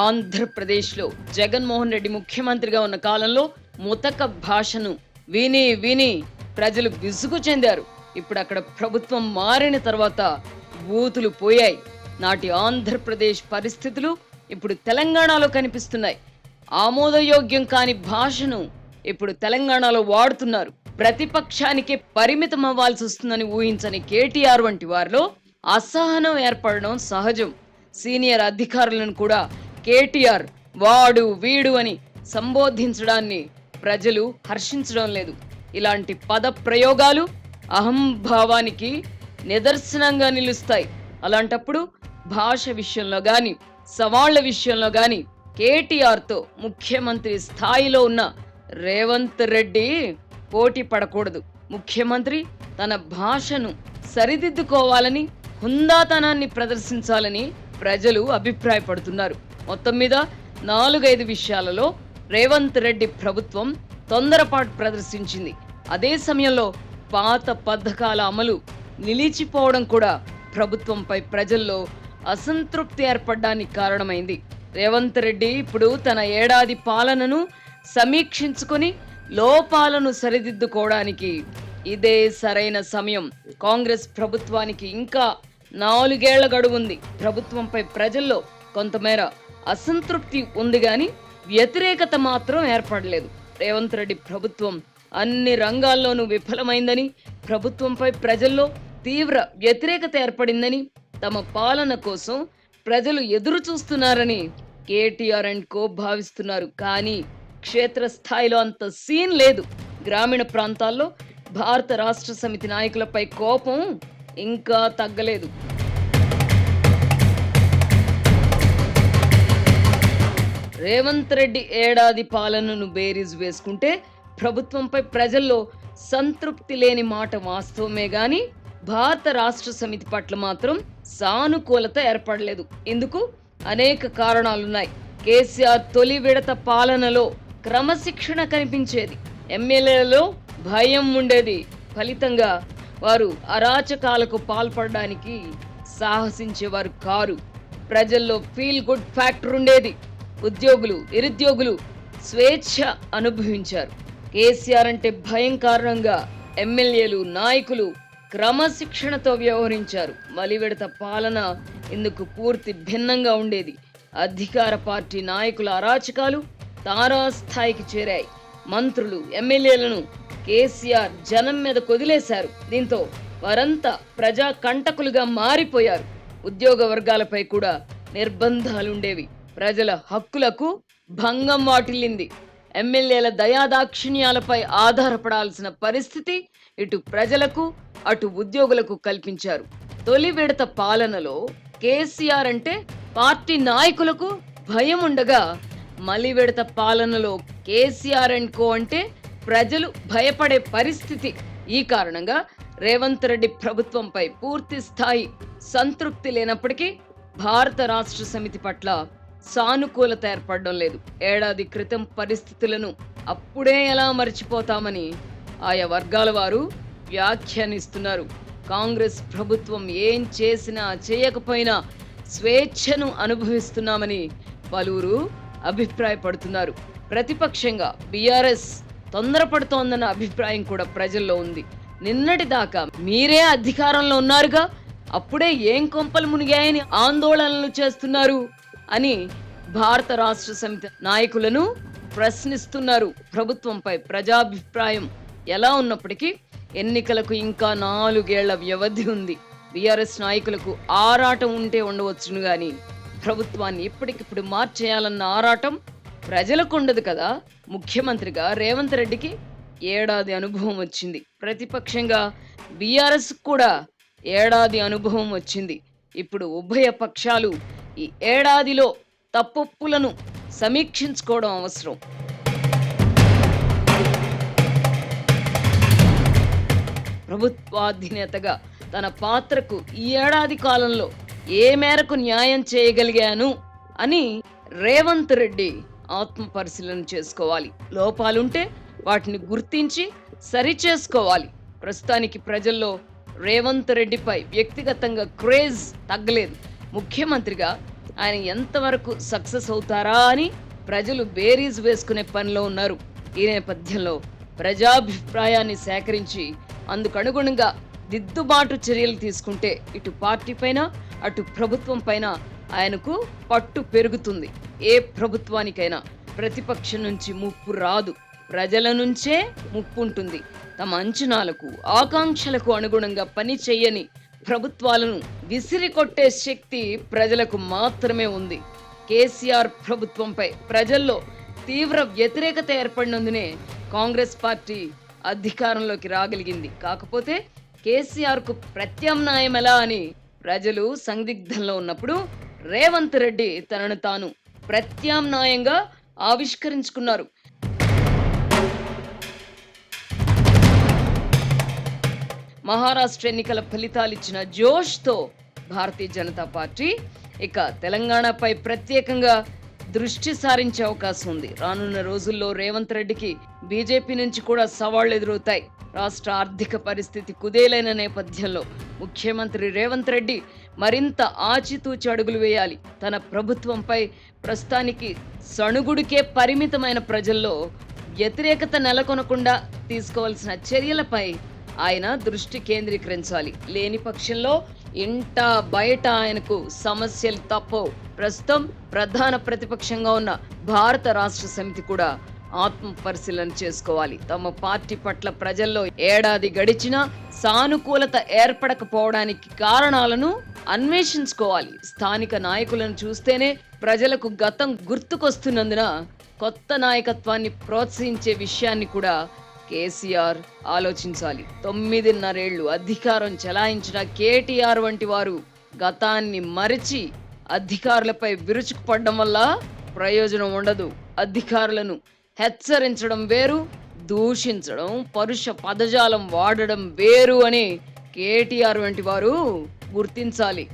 ఆంధ్రప్రదేశ్లో జగన్మోహన్ రెడ్డి ముఖ్యమంత్రిగా ఉన్న కాలంలో ముతక భాషను విని విని ప్రజలు విసుగు చెందారు. ఇప్పుడు అక్కడ ప్రభుత్వం మారిన తర్వాత బూతులు పోయాయి. నాటి ఆంధ్రప్రదేశ్ పరిస్థితులు ఇప్పుడు తెలంగాణలో కనిపిస్తున్నాయి. ఆమోదయోగ్యం కాని భాషను ఇప్పుడు తెలంగాణలో వాడుతున్నారు. ప్రతిపక్షానికే పరిమితం అవ్వాల్సి వస్తుందని ఊహించని కేటీఆర్ వంటి వారిలో అసహనం ఏర్పడడం సహజం. సీనియర్ అధికారులను కూడా కేటీఆర్ వాడు వీడు అని సంబోధించడాన్ని ప్రజలు హర్షించడం లేదు. ఇలాంటి పద ప్రయోగాలు అహంభావానికి నిదర్శనంగా నిలుస్తాయి. అలాంటప్పుడు భాష విషయంలో గాని సవాళ్ల విషయంలో గాని కేటీఆర్తో ముఖ్యమంత్రి స్థాయిలో ఉన్న రేవంత్ రెడ్డి పోటీ పడకూడదు. ముఖ్యమంత్రి తన భాషను సరిదిద్దుకోవాలని, హుందాతనాన్ని ప్రదర్శించాలని ప్రజలు అభిప్రాయపడుతున్నారు. మొత్తం మీద 4-5 విషయాలలో రేవంత్ రెడ్డి ప్రభుత్వం తొందరపాటు ప్రదర్శించింది. అదే సమయంలో పాత పథకాల అమలు నిలిచిపోవడం కూడా ప్రభుత్వంపై ప్రజల్లో అసంతృప్తి ఏర్పడడానికి కారణమైంది. రేవంత్ రెడ్డి ఇప్పుడు తన ఏడాది పాలనను సమీక్షించుకొని లోపాలను సరిదిద్దుకోవడానికి ఇదే సరైన సమయం. కాంగ్రెస్ ప్రభుత్వానికి ఇంకా 4 ఏళ్ల గడువు ఉంది. ప్రభుత్వంపై ప్రజల్లో కొంతమేర అసంతృప్తి ఉంది గాని వ్యతిరేకత మాత్రం ఏర్పడలేదు. రేవంత్ రెడ్డి ప్రభుత్వం అన్ని రంగాల్లోనూ విఫలమైందని, ప్రభుత్వంపై ప్రజల్లో తీవ్ర వ్యతిరేకత ఏర్పడిందని, తమ పాలన కోసం ప్రజలు ఎదురు చూస్తున్నారని కేటీఆర్ అండ్ కో భావిస్తున్నారు. కానీ క్షేత్రస్థాయిలో అంత సీన్ లేదు. గ్రామీణ ప్రాంతాల్లో భారత రాష్ట్ర సమితి నాయకులపై కోపం ఇంకా తగ్గలేదు. రేవంత్ రెడ్డి ఏడాది పాలనను బేరీజు వేసుకుంటే ప్రభుత్వంపై ప్రజల్లో సంతృప్తి లేని మాట వాస్తవమే గాని భారత రాష్ట్ర సమితి పట్ల మాత్రం సానుకూలత ఏర్పడలేదు. ఇందుకు అనేక కారణాలున్నాయి. కేసీఆర్ తొలి విడత పాలనలో క్రమశిక్షణ కనిపించేది. ఎమ్మెల్యేలలో భయం ఉండేది. ఫలితంగా వారు అరాచకాలకు పాల్పడడానికి సాహసించేవారు కారు. ప్రజల్లో ఫీల్ గుడ్ ఫ్యాక్టర్ ఉండేది. ఉద్యోగులు, నిరుద్యోగులు స్వేచ్ఛ అనుభవించారు. కేసీఆర్ అంటే భయం కారణంగా ఎమ్మెల్యేలు, నాయకులు క్రమశిక్షణతో వ్యవహరించారు. మలివిడత పాలన ఇందుకు పూర్తి భిన్నంగా ఉండేది. అధికార పార్టీ నాయకుల అరాచకాలు తారాస్థాయికి చేరాయి. మంత్రులు, ఎమ్మెల్యేలను కేసీఆర్ జనం మీద కొదిలేశారు. దీంతో వారంతా ప్రజా కంటకులుగా మారిపోయారు. ఉద్యోగ వర్గాలపై కూడా నిర్బంధాలుండేవి. ప్రజల హక్కులకు భంగం వాటిల్లింది. ఎమ్మెల్యేల దయాదాక్షిణ్యాలపై ఆధారపడాల్సిన పరిస్థితి ఇటు ప్రజలకు అటు ఉద్యోగులకు కల్పించారు. తొలి విడత పాలనలో కేసీఆర్ అంటే పార్టీ నాయకులకు భయం ఉండగా, మలి విడత పాలనలో కేసీఆర్ అండ్ కో అంటే ప్రజలు భయపడే పరిస్థితి. ఈ కారణంగా రేవంత్ రెడ్డి ప్రభుత్వంపై పూర్తి స్థాయి సంతృప్తి లేనప్పటికీ భారత రాష్ట్ర సమితి పట్ల సానుకూలత ఏర్పడడం లేదు. ఏడాది క్రితం పరిస్థితులను అప్పుడే ఎలా మర్చిపోతామని ఆయా వర్గాల వారు వ్యాఖ్యానిస్తున్నారు. కాంగ్రెస్ ప్రభుత్వం ఏం చేసినా చేయకపోయినా స్వేచ్ఛను అనుభవిస్తున్నామని పలువురు అభిప్రాయపడుతున్నారు. ప్రతిపక్షంగా బీఆర్ఎస్ తొందరపడుతోందన్న అభిప్రాయం కూడా ప్రజల్లో ఉంది. నిన్నటి దాకా మీరే అధికారంలో ఉన్నారుగా, అప్పుడే ఏం కొంపలు మునిగాయని ఆందోళనలు చేస్తున్నారు అని భారత రాష్ట్ర సమితి నాయకులను ప్రశ్నిస్తున్నారు. ప్రభుత్వంపై ప్రజాభిప్రాయం ఎలా ఉన్నప్పటికీ ఎన్నికలకు ఇంకా 4 ఏళ్ల వ్యవధి ఉంది. బీఆర్ఎస్ నాయకులకు ఆరాటం ఉంటే ఉండవచ్చును గాని ప్రభుత్వాన్ని ఇప్పటికిప్పుడు మార్చేయాలన్న ఆరాటం ప్రజలకు ఉండదు కదా. ముఖ్యమంత్రిగా రేవంత్ రెడ్డికి ఏడాది అనుభవం వచ్చింది. ప్రతిపక్షంగా బీఆర్ఎస్ కూడా ఏడాది అనుభవం వచ్చింది. ఇప్పుడు ఉభయ పక్షాలు ఈ ఏడాదిలో తప్పొప్పులను సమీక్షించుకోవడం అవసరం. ప్రభుత్వాధినేతగా తన పాత్రకు ఈ ఏడాది కాలంలో ఏ మేరకు న్యాయం చేయగలిగాను అని రేవంత్ రెడ్డి ఆత్మ పరిశీలన చేసుకోవాలి. లోపాలుంటే వాటిని గుర్తించి సరిచేసుకోవాలి. ప్రస్తుతానికి ప్రజల్లో రేవంత్ రెడ్డిపై వ్యక్తిగతంగా క్రేజ్ తగ్గలేదు. ముఖ్యమంత్రిగా ఆయన ఎంతవరకు సక్సెస్ అవుతారా అని ప్రజలు బేరీజ్ వేసుకునే పనిలో ఉన్నారు. ఈ నేపథ్యంలో ప్రజాభిప్రాయాన్ని సేకరించి అందుకనుగుణంగా దిద్దుబాటు చర్యలు తీసుకుంటే ఇటు పార్టీ పైన అటు ప్రభుత్వం పైన ఆయనకు పట్టు పెరుగుతుంది. ఏ ప్రభుత్వానికైనా ప్రతిపక్షం నుంచి ముప్పు రాదు, ప్రజల నుంచే ముప్పు ఉంటుంది. తమ అంచనాలకు ఆకాంక్షలకు అనుగుణంగా పని చేయని ప్రభుత్వాలను విసిరికొట్టే శక్తి ప్రజలకు మాత్రమే ఉంది. కేసీఆర్ ప్రభుత్వంపై ప్రజల్లో తీవ్ర వ్యతిరేకత ఏర్పడినందునే కాంగ్రెస్ పార్టీ అధికారంలోకి రాగలిగింది. కాకపోతే కేసీఆర్ కు ప్రత్యామ్నాయం ఎలా అని ప్రజలు సందిగ్ధంలో ఉన్నప్పుడు రేవంత్ రెడ్డి తనను తాను ప్రత్యామ్నాయంగా ఆవిష్కరించుకున్నారు. మహారాష్ట్ర ఎన్నికల ఫలితాలిచ్చిన జోష్తో భారతీయ జనతా పార్టీ ఇక తెలంగాణపై ప్రత్యేకంగా దృష్టి సారించే అవకాశం ఉంది. రానున్న రోజుల్లో రేవంత్ రెడ్డికి బీజేపీ నుంచి కూడా సవాళ్లు ఎదురవుతాయి. రాష్ట్ర ఆర్థిక పరిస్థితి కుదేలైన నేపథ్యంలో ముఖ్యమంత్రి రేవంత్ రెడ్డి మరింత ఆచితూచి అడుగులు వేయాలి. తన ప్రభుత్వంపై ప్రస్తుతానికి సణుగుడికే పరిమితమైన ప్రజల్లో వ్యతిరేకత నెలకొనకుండా తీసుకోవాల్సిన చర్యలపై ఆయన దృష్టి కేంద్రీకరించాలి. లేని పక్షంలో ఇంట బయట ఆయనకు సమస్యలు తప్పవు. ప్రస్తుతం ప్రధాన ప్రతిపక్షంగా ఉన్న భారత రాష్ట్ర సమితి కూడా ఆత్మ పరిశీలన చేసుకోవాలి. తమ పార్టీ పట్ల ప్రజల్లో ఏడాది గడిచినా సానుకూలత ఏర్పడకపోవడానికి కారణాలను అన్వేషించుకోవాలి. స్థానిక నాయకులను చూస్తేనే ప్రజలకు గతం గుర్తుకొస్తున్నందున కొత్త నాయకత్వాన్ని ప్రోత్సహించే విషయాన్ని కూడా కేసీఆర్ ఆలోచించాలి. 9.5 ఏళ్లు అధికారం చెలాయించిన కేటీఆర్ వంటి వారు గతాన్ని మరిచి అధికారులపై విరుచుకుపడడం వల్ల ప్రయోజనం ఉండదు. అధికారులను హెచ్చరించడం వేరు, దూషించడం, పరుష పదజాలం వాడడం వేరు అని కేటీఆర్ వంటి వారు గుర్తించాలి.